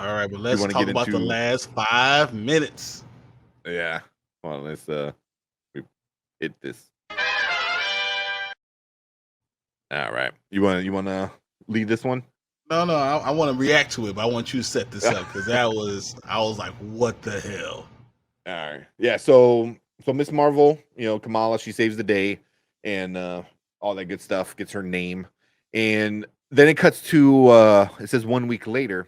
All right, but You let's want to talk get about the into? last 5 minutes. Yeah. Well, let's we hit this. All right. You wanna lead this one? No, I want to react to it, but I want you to set this up because I was like, what the hell? All right. Yeah. So Miss Marvel, Kamala, she saves the day, and all that good stuff, gets her name, and then it cuts to it says 1 week later,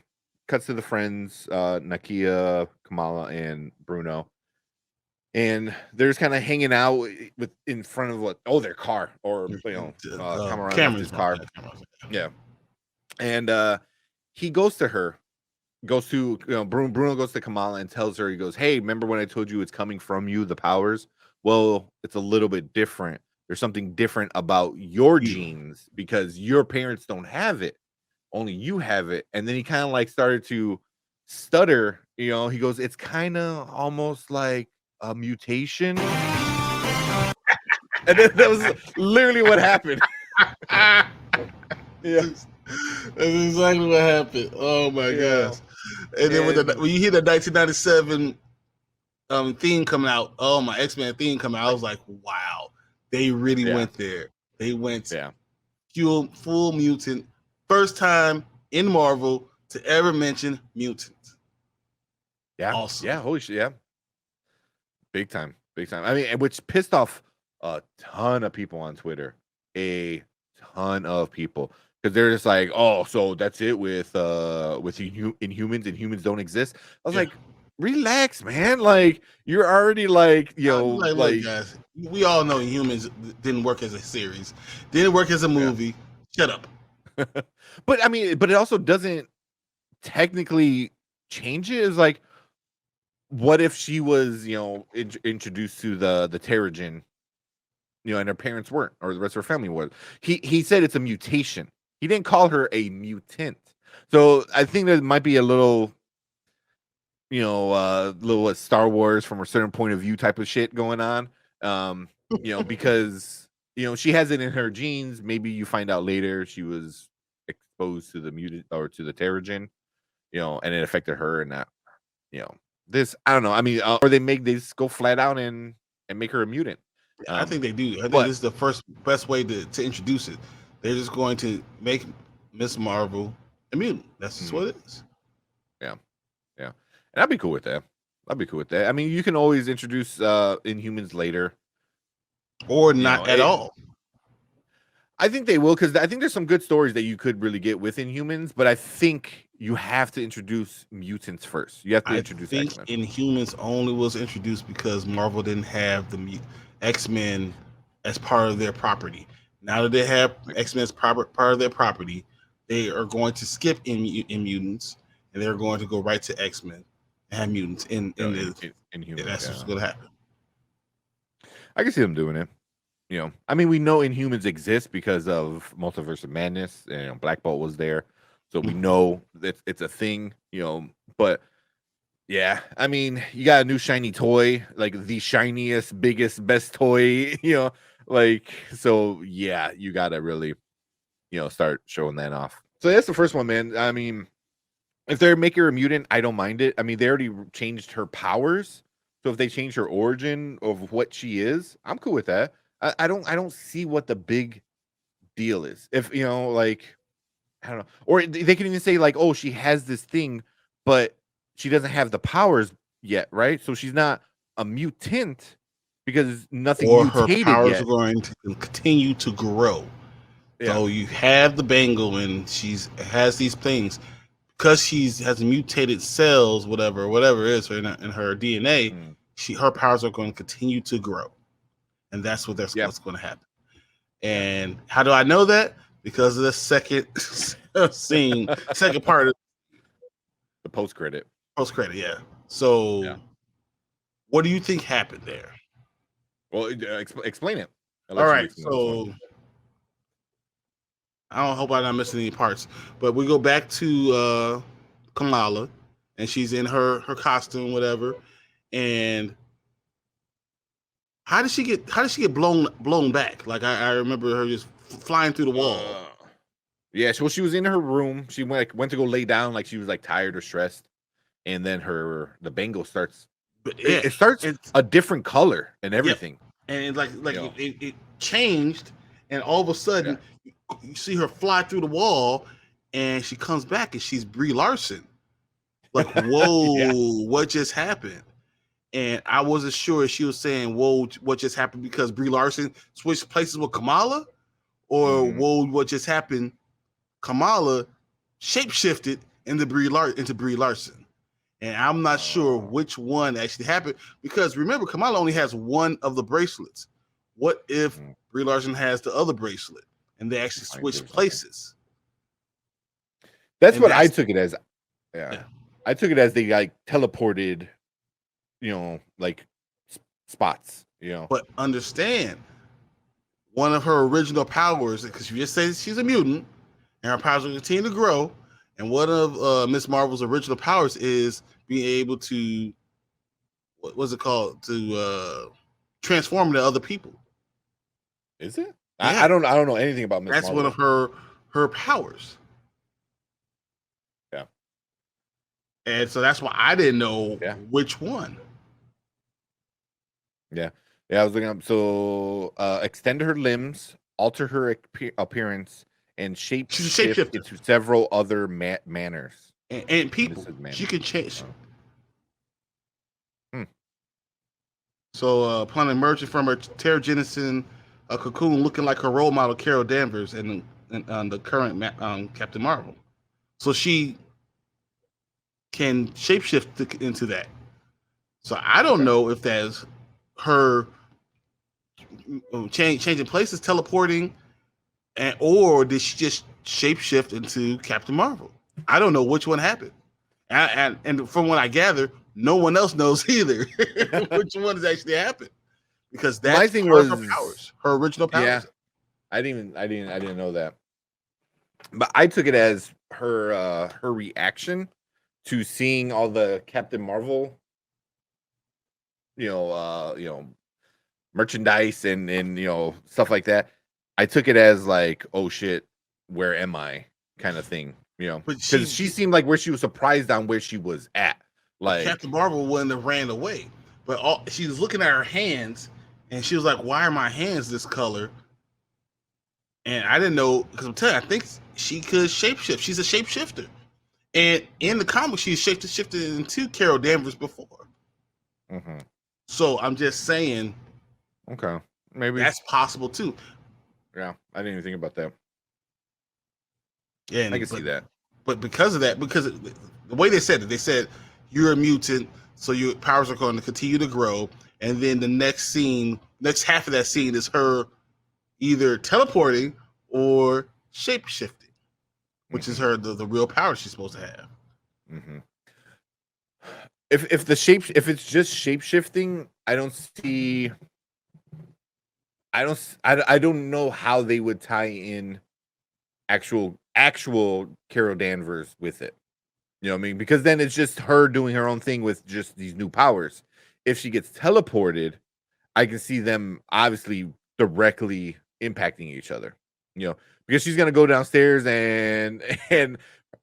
cuts to the friends, Nakia, Kamala, and Bruno, and they're just kind of hanging out with in front of their car, or Cameron left his Cameron's car. Yeah, and he goes to her, goes to Bruno goes to Kamala and tells her, he goes, "Hey, remember when I told you it's coming from you, the powers? Well, it's a little bit different. There's something different about your you. genes because your parents don't have it. Only you have it." And then he kind of like started to stutter. He goes, "It's kind of almost like a mutation." And then that was literally what happened. Yeah. That's exactly what happened. Oh my Yeah. gosh! And then And when you hear the 1997 theme coming out, oh my X-Men theme coming out, I was like, wow, they really yeah. went there. They went Yeah. full mutant. First time in Marvel to ever mention mutants. Yeah. Awesome. Yeah. Holy shit. Yeah. Big time. Big time. I mean, which pissed off a ton of people on Twitter. A ton of people. Because they're just like, oh, so that's it with Inhumans, and humans don't exist. I was Yeah. like, relax, man. Like, you're already like, Like, look, guys, we all know Humans didn't work as a series, didn't work as a yeah. movie. Shut up. But I mean, but it also doesn't technically change it. It's like, what if she was, introduced to the Terrigen, and her parents weren't, or the rest of her family was. He said it's a mutation. He didn't call her a mutant. So I think there might be a little, little Star Wars from a certain point of view type of shit going on. Because she has it in her genes. Maybe you find out later she was exposed to the mutant or to the Terrigen, and it affected her, and that, this, I don't know. I mean, or they just go flat out and make her a mutant. I think they do. I think But this is the best way to introduce it. They're just going to make Miss Marvel a mutant. That's just what it is. Yeah, yeah, and I'd be cool with that. I'd be cool with that. I mean, you can always introduce Inhumans later, or not at all. I think they will, because I think there's some good stories that you could really get with Inhumans, but I think you have to introduce mutants first. You have to introduce think X-Men. Inhumans only was introduced because Marvel didn't have the X-Men as part of their property. Now that they have X-Men as part of their property, they are going to skip in mutants, and they're going to go right to X-Men and have mutants in Inhumans. That's what's going to happen. I can see them doing it. I mean, we know Inhumans exist because of Multiverse of Madness, and Black Bolt was there, so we know that it's a thing. But yeah, I mean, you got a new shiny toy, like the shiniest, biggest, best toy. So yeah, you got to really, start showing that off. So that's the first one, man. I mean, if they're making her a mutant, I don't mind it. I mean, they already changed her powers, so if they change her origin of what she is, I'm cool with that. I don't see what the big deal is. If I don't know, or they can even say like, oh, she has this thing, but she doesn't have the powers yet, right? So she's not a mutant because nothing Or her mutated powers yet. are going to continue to grow. Yeah. So you have the Bengal, and has these things because has mutated cells, whatever it is in her DNA. Her powers are going to continue to grow, and that's what's going to happen. And how do I know that? Because of the second scene, second part of the post credit. Yeah. So, what do you think happened there? Well, explain it. All right. So, I don't hope I'm not missing any parts, but we go back to Kamala, and she's in her costume, whatever. And how did she get blown back? Like I remember her just flying through the wall. Yeah, so she was in her room. She went to go lay down, like she was like tired or stressed, and then the bangle starts. But yeah, It starts it's a different color and yep, everything. and like You know, it changed, and all of a yeah, sudden you see her fly through the wall, and she comes back, and she's Brie Larson. Like, yeah, whoa, what just happened? And I wasn't sure if she was saying, whoa, what just happened because Brie Larson switched places with Kamala, or hmm whoa, what just happened? Kamala shapeshifted into Brie Larson. And I'm not sure which one actually happened because remember, Kamala only has one of the bracelets. What if Brie Larson has the other bracelet and they actually Mind switch or something. places? That's And what I that's took it as. Yeah, yeah. I took it as they like teleported. Like spots. But understand, one of her original powers, because you just said she's a mutant, and her powers will continue to grow. And one of Miss Marvel's original powers is being able to, what was it called, to transform into other people. Is it? I Yeah, don't know anything about Miss that's one Marvel. of her powers, Yeah, and so that's why I didn't know yeah, which one. yeah, yeah. I was looking up. So, extend her limbs, alter her appearance, and shape She's a shift shapeshifter, into several other manners. and And this people is she manners. can change. Oh. Hmm. So upon emerging from her Terrigenison cocoon, looking like her role model Carol Danvers and the current Captain Marvel, so she can shapeshift into that. So I don't Okay. know if that's her changing places, teleporting, or did she just shapeshift into Captain Marvel? I don't know which one happened, and from what I gather, no one else knows either which one has actually happened because My that's thing part of her was, powers, her original yeah, powers. I didn't know that, but I took it as her reaction to seeing all the Captain Marvel, merchandise and stuff like that. I took it as like, oh shit, where am I, kind of thing, But because she seemed like where she was surprised on where she was at, Captain like, Marvel wouldn't have ran away. But she was looking at her hands, and she was like, "Why are my hands this color?" And I didn't know because I'm telling you, I think she could shapeshift. She's a shapeshifter, and in the comic, she's shifted into Carol Danvers before. mm-hmm. So I'm just saying Okay, maybe, that's possible too. yeah, I didn't even think about that. I And can see that. but because of that, because the way they said you're a mutant, so your powers are going to continue to grow. And then the next half of that scene is her either teleporting or shape shifting, which is Mm-hmm. the real power she's supposed to have. Mm-hmm. If it's just shape shifting, I don't see. I don't know how they would tie in actual Carol Danvers with it. You know what I mean? Because then it's just her doing her own thing with just these new powers. If she gets teleported, I can see them obviously directly impacting each other. Because she's gonna go downstairs and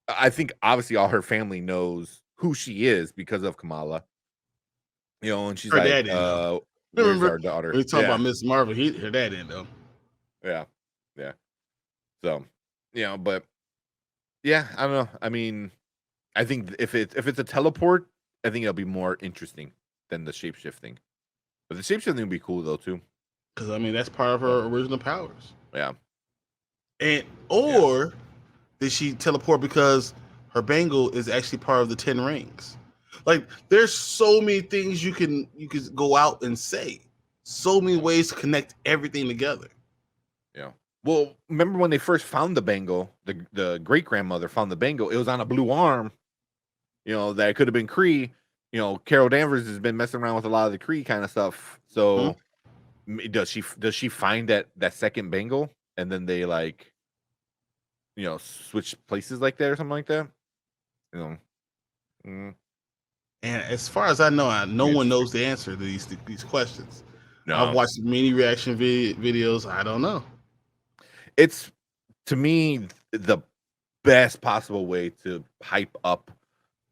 I think obviously all her family knows who she is because of Kamala. And she's Her like, dad didn't know. where's Remember our daughter? when we talking about Yeah, Miss Marvel? Her dad didn't know. yeah, yeah. So, but yeah, I don't know. I mean, I think if it's a teleport, I think it'll be more interesting than the shape shifting. But the shape shifting would be cool though too. Because I mean that's part of So, her original powers. yeah, And yeah. or did she teleport because her bangle is actually part of the 10 rings? Like there's so many things you could go out and say. So many ways to connect everything together. Yeah. Well, remember when they first found the bangle? The great grandmother found the bangle. It was on a blue arm. That it could have been Kree. Carol Danvers has been messing around with a lot of the Kree kind of stuff. Hmm? So does she find that second bangle and then they like switch places like that or something like that? You know, mm, And as far as I know, no be one interesting. knows the answer to these questions. I've No, watched many reaction videos. I don't know. it's to me. the best possible way to hype up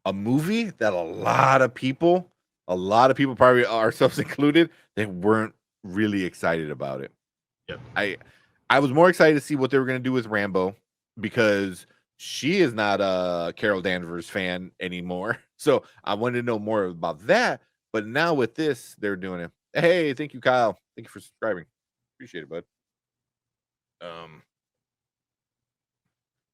a movie that a lot of people, probably ourselves included, they weren't really excited about it. Yep. I was more excited to see what they were going to do with Rambo because she is not a Carol Danvers fan anymore. So I wanted to know more about that. But now with this, they're doing it. Hey, thank you, Kyle. Thank you for subscribing. Appreciate it, bud.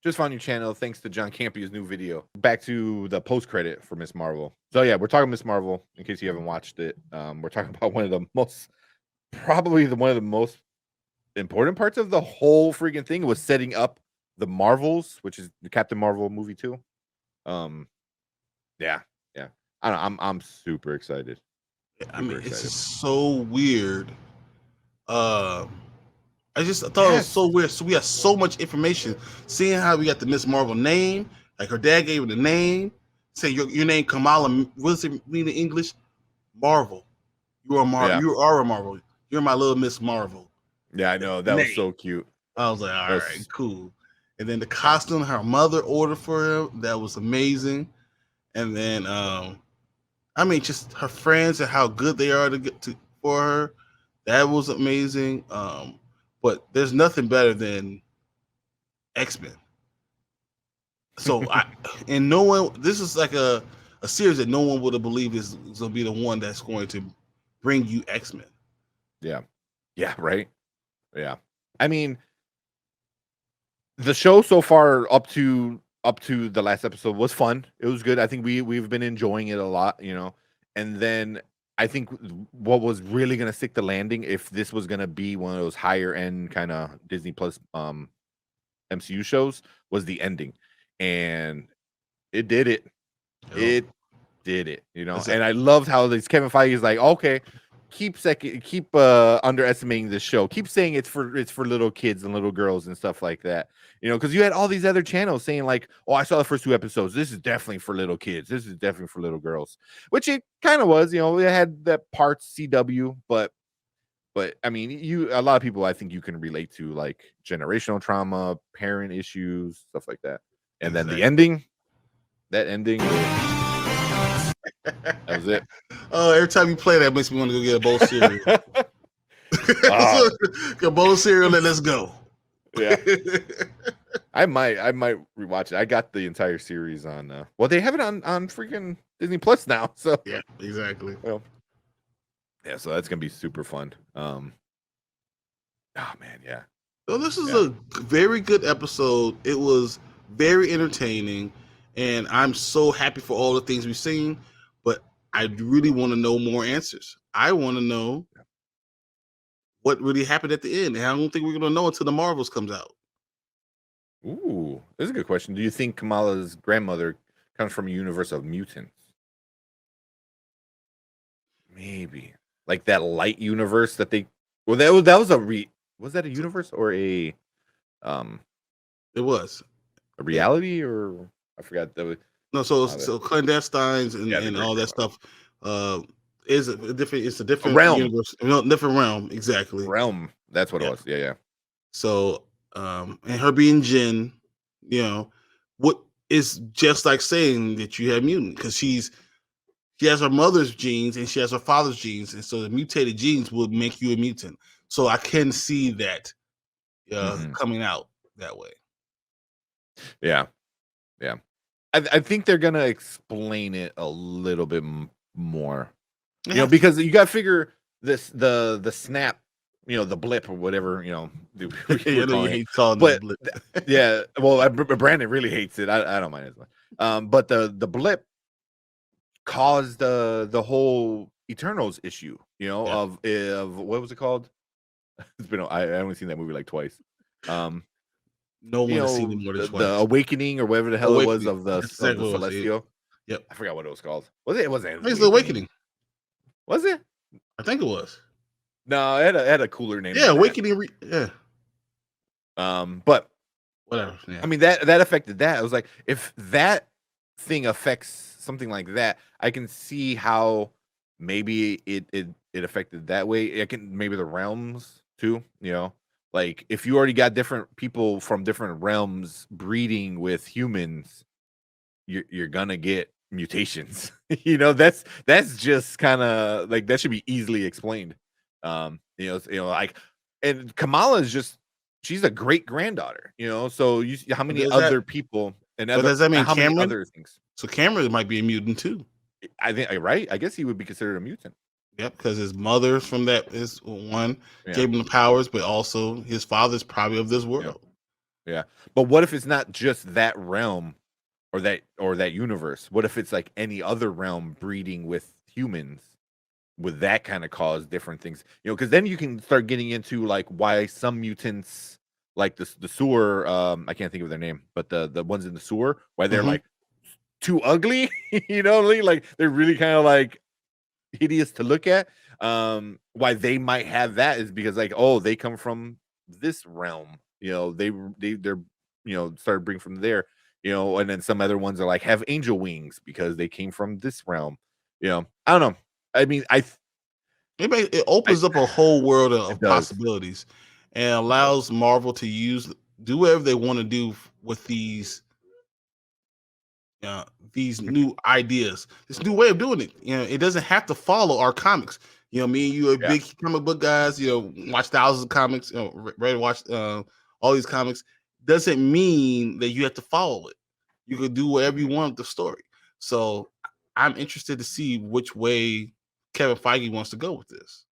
Just found your channel. Thanks to John Campio's new video. Back to the post credit for Miss Marvel. So yeah, we're talking Miss Marvel. In case you haven't watched it, we're talking about one of the most important parts of the whole freaking thing was setting up the Marvels, which is the Captain Marvel movie too. Yeah. I'm super excited. I mean, it's just so weird. I thought it was so weird. So we have so much information. Seeing how we got the Miss Marvel name, like her dad gave her the name, saying your name Kamala. What does it mean in English? Marvel. You are Marvel. Yeah. You are a Marvel. You're my little Miss Marvel. Yeah, I know. That was so cute. I was like, all right, cool. And then the costume her mother ordered for him, that was amazing. And then I mean, just her friends and how good they are for her, that was amazing. But there's nothing better than X-Men. So no one, this is like a series that no one would have believed is going to be the one that's going to bring you X-Men. Yeah, right. Yeah, I mean, the show so far up to the last episode was fun. It was good. I think we've been enjoying it a lot, and then I think what was really going to stick the landing, if this was going to be one of those higher end kind of Disney Plus MCU shows, was the ending, and it did it. It did it, and I loved how this Kevin Feige is like, okay, keep underestimating this show. Keep saying it's for little kids and little girls and stuff like that. Because you had all these other channels saying like, oh, I saw the first 2 episodes. This is definitely for little kids. This is definitely for little girls, which it kind of was. It had that parts CW, but I mean, a lot of people I think you can relate to like generational trauma, parent issues, stuff like that. And then the ending, that was it. Oh, every time you play that makes me want to go get a bowl of cereal. A bowl of cereal and let's go. Yeah. I might rewatch it. I got the entire series on well, they have it on freaking Disney Plus now. So yeah, exactly. Well, yeah, so that's gonna be super fun. Oh man, yeah. So this is a very good episode. It was very entertaining, and I'm so happy for all the things we've seen. But I really want to know more answers. I want to know what really happened at the end. And I don't think we're going to know until the Marvels comes out. Ooh, that's a good question. Do you think Kamala's grandmother comes from a universe of mutants? Maybe. Like that light universe that they... Well, that was a... Was that a universe or a... It was. A reality or... I forgot. That was... No, so clandestines and all that stuff is a different. It's a different realm. Universe, different realm. Exactly. Realm. That's what it was. Yeah. So, and her being Jen, what is just like saying that you have mutant because she has her mother's genes and she has her father's genes, and so the mutated genes will make you a mutant. So I can see that coming out that way. Yeah. I think they're gonna explain it a little bit more, because you gotta figure this the snap, the blip or whatever, but yeah, well, Brandon really hates it. I don't mind as much. But the blip caused the whole Eternals issue, of what was it called? It's been I only seen that movie like twice. No one has seen it more than twice. The Awakening or whatever the hell it was of the Celestial. Yep. I forgot what it was called. Was it? It wasn't. It's the Awakening. Was it? I think it was. No, it had a cooler name. Yeah, Awakening. Yeah. But whatever. Yeah. I mean that affected that. I was like, if that thing affects something like that, I can see how maybe it affected that way. Maybe the realms too. Like, if you already got different people from different realms breeding with humans, you're gonna get mutations. That's just kind of like that should be easily explained. Like, and Kamala is just she's a great granddaughter. So how But many does that other people and but does that mean how many Cameron? other things? So Cameron might be a mutant too. I think right. I guess he would be considered a mutant. Yep, because his mother from that is one Yeah, gave him the powers, but also his father's probably of this yeah, world. yeah. But what if it's not just that realm or that universe? What if it's like any other realm breeding with humans? Would that kind of cause different things? Because then you can start getting into like why some mutants, like the sewer, I can't think of their name, but the ones in the sewer, why they're Mhm. like too ugly. Like they're really kind of like hideous to look at. Why they might have that is because like, oh, they come from this realm. They're started bringing from there. And then some other ones are like have angel wings because they came from this realm. I don't know. I mean, It I opens up a whole world it of does. possibilities and It does. allows Marvel to do whatever they want to do with uh, these new ideas, this new way of doing it. It doesn't have to follow our comics. Me and you are Yeah. big comic book guys. Watch thousands of comics. Ready to watch all these comics. Doesn't mean that you have to follow it. You can do whatever you Mhm. want with the story. So I'm interested to see which way Kevin Feige wants to go with this.